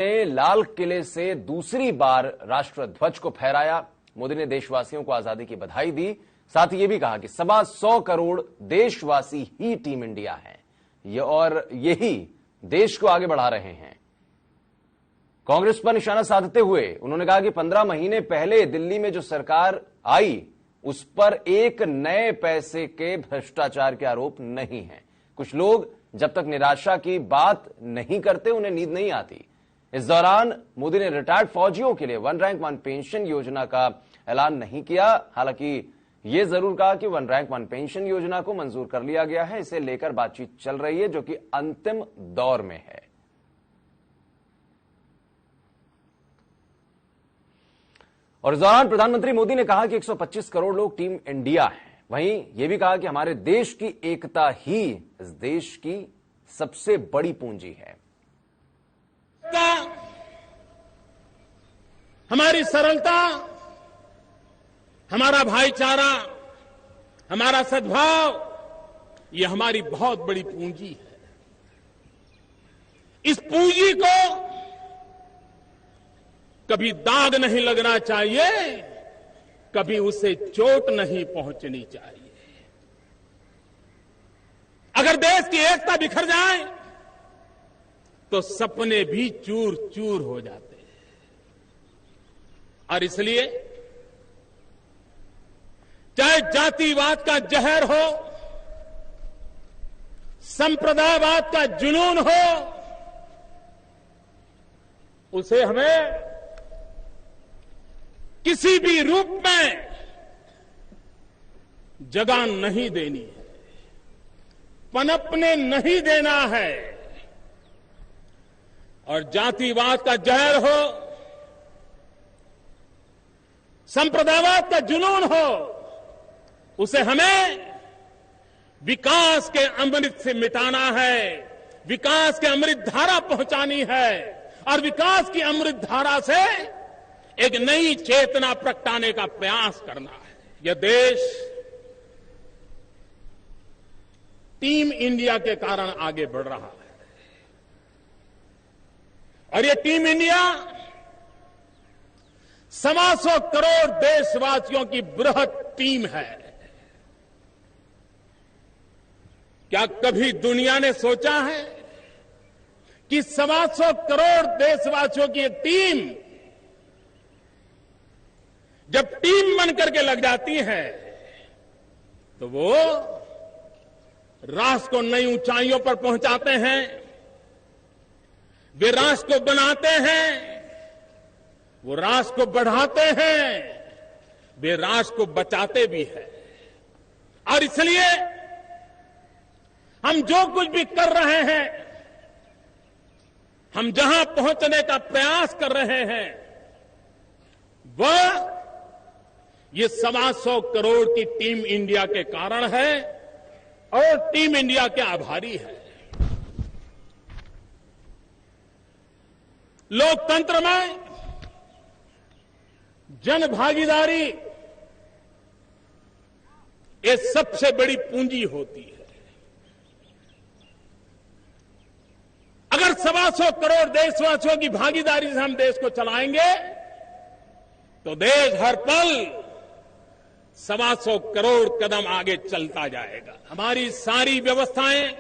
ने लाल किले से दूसरी बार राष्ट्र ध्वज को फहराया। मोदी ने देशवासियों को आजादी की बधाई दी। साथ ही यह भी कहा कि 125 करोड़ देशवासी ही टीम इंडिया हैं और यही देश को आगे बढ़ा रहे हैं। कांग्रेस पर निशाना साधते हुए उन्होंने कहा कि 15 महीने पहले दिल्ली में जो सरकार आई उस पर एक नए पैसे के भ्रष्टाचार के आरोप नहीं है। कुछ लोग जब तक निराशा की बात नहीं करते उन्हें नींद नहीं आती। इस दौरान मोदी ने रिटायर्ड फौजियों के लिए वन रैंक वन पेंशन योजना का ऐलान नहीं किया। हालांकि यह जरूर कहा कि वन रैंक वन पेंशन योजना को मंजूर कर लिया गया है। इसे लेकर बातचीत चल रही है जो कि अंतिम दौर में है। और इस दौरान प्रधानमंत्री मोदी ने कहा कि 125 करोड़ लोग टीम इंडिया हैं। वहीं यह भी कहा कि हमारे देश की एकता ही इस देश की सबसे बड़ी पूंजी है। हमारी सरलता, हमारा भाईचारा, हमारा सद्भाव, ये हमारी बहुत बड़ी पूंजी है। इस पूंजी को कभी दाग नहीं लगना चाहिए, कभी उसे चोट नहीं पहुंचनी चाहिए। अगर देश की एकता बिखर जाए तो सपने भी चूर चूर हो जाते हैं। और इसलिए चाहे जातिवाद का जहर हो, संप्रदायवाद का जुनून हो, उसे हमें किसी भी रूप में जगह नहीं देनी है, पनपने नहीं देना है। और जातिवाद का जहर हो, संप्रदायवाद का जुनून हो, उसे हमें विकास के अमृत से मिटाना है, विकास के अमृत धारा पहुंचानी है और विकास की अमृत धारा से एक नई चेतना प्रगटाने का प्रयास करना है। यह देश टीम इंडिया के कारण आगे बढ़ रहा है और यह टीम इंडिया 125 करोड़ देशवासियों की बृहद टीम है। क्या कभी दुनिया ने सोचा है कि 125 करोड़ देशवासियों की एक टीम जब टीम बनकर के लग जाती है तो वो राष्ट्र को नई ऊंचाइयों पर पहुंचाते हैं, वे राष्ट्र को बनाते हैं, वो राष्ट्र को बढ़ाते हैं, वे राष्ट्र को बचाते भी हैं। और इसलिए हम जो कुछ भी कर रहे हैं, हम जहां पहुंचने का प्रयास कर रहे हैं, वह ये 125 करोड़ की टीम इंडिया के कारण है और टीम इंडिया के आभारी है। लोकतंत्र में जन भागीदारी ये सबसे बड़ी पूंजी होती है। अगर 125 करोड़ देशवासियों की भागीदारी से हम देश को चलाएंगे तो देश हर पल 125 करोड़ कदम आगे चलता जाएगा। हमारी सारी व्यवस्थाएं,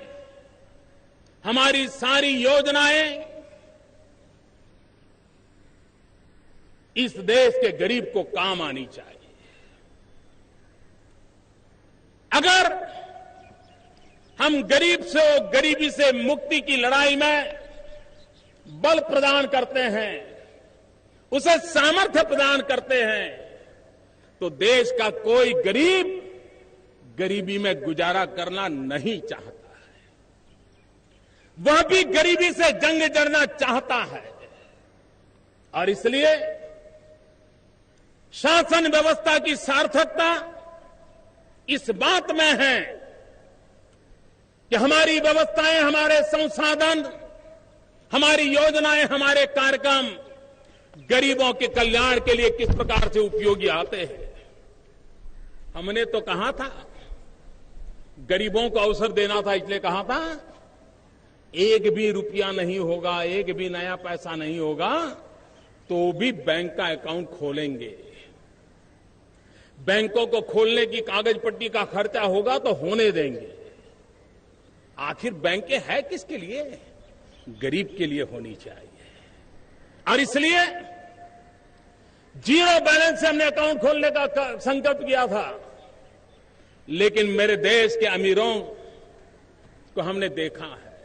हमारी सारी योजनाएं इस देश के गरीब को काम आनी चाहिए। अगर हम गरीबी से मुक्ति की लड़ाई में बल प्रदान करते हैं, उसे सामर्थ्य प्रदान करते हैं, तो देश का कोई गरीब गरीबी में गुजारा करना नहीं चाहता है। वह भी गरीबी से जंग जड़ना चाहता है। और इसलिए शासन व्यवस्था की सार्थकता इस बात में है कि हमारी व्यवस्थाएं, हमारे संसाधन, हमारी योजनाएं, हमारे कार्यक्रम गरीबों के कल्याण के लिए किस प्रकार से उपयोगी आते हैं। हमने तो कहा था, गरीबों को अवसर देना था, इसलिए कहा था एक भी रुपया नहीं होगा, एक भी नया पैसा नहीं होगा, तो भी बैंक का अकाउंट खोलेंगे। बैंकों को खोलने की कागज पट्टी का खर्चा होगा तो होने देंगे। आखिर बैंकें है किसके लिए? गरीब के लिए होनी चाहिए। और इसलिए जीरो बैलेंस से हमने अकाउंट खोलने का संकल्प किया था, लेकिन मेरे देश के अमीरों को हमने देखा है,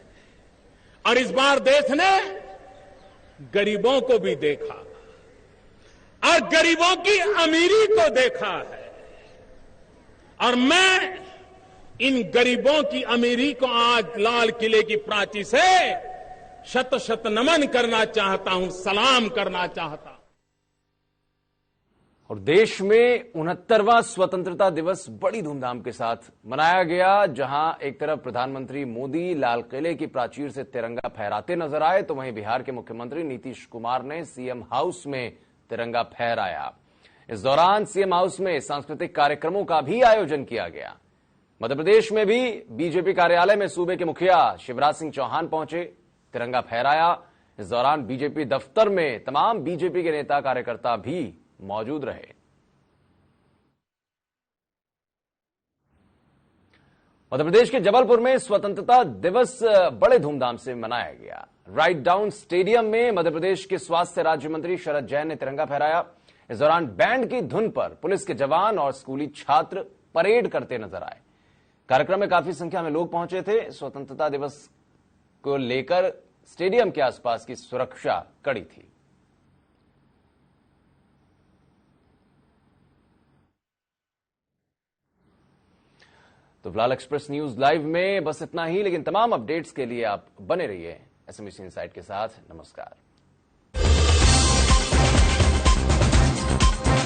और इस बार देश ने गरीबों को भी देखा और गरीबों की अमीरी को देखा है। और मैं इन गरीबों की अमीरी को आज लाल किले की प्राची से शत शत नमन करना चाहता हूं, सलाम करना चाहता हूं। और देश में 69वां स्वतंत्रता दिवस बड़ी धूमधाम के साथ मनाया गया, जहां एक तरफ प्रधानमंत्री मोदी लाल किले की प्राचीर से तिरंगा फहराते नजर आए, तो वहीं बिहार के मुख्यमंत्री नीतीश कुमार ने सीएम हाउस में तिरंगा फहराया। इस दौरान सीएम हाउस में सांस्कृतिक कार्यक्रमों का भी आयोजन किया गया। मध्य प्रदेश में भी बीजेपी कार्यालय में सूबे के मुखिया शिवराज सिंह चौहान पहुंचे, तिरंगा फहराया। इस दौरान बीजेपी दफ्तर में तमाम बीजेपी के नेता कार्यकर्ता भी मौजूद रहे। मध्य प्रदेश के जबलपुर में स्वतंत्रता दिवस बड़े धूमधाम से मनाया गया। राइट डाउन स्टेडियम में मध्य प्रदेश के स्वास्थ्य राज्य मंत्री शरद जैन ने तिरंगा फहराया। इस दौरान बैंड की धुन पर पुलिस के जवान और स्कूली छात्र परेड करते नजर आए। कार्यक्रम में काफी संख्या में लोग पहुंचे थे। स्वतंत्रता दिवस को लेकर स्टेडियम के आसपास की सुरक्षा कड़ी थी। तो फिलहाल एक्सप्रेस न्यूज लाइव में बस इतना ही, लेकिन तमाम अपडेट्स के लिए आप बने रहिए एसएमबीसी इनसाइट के साथ। नमस्कार।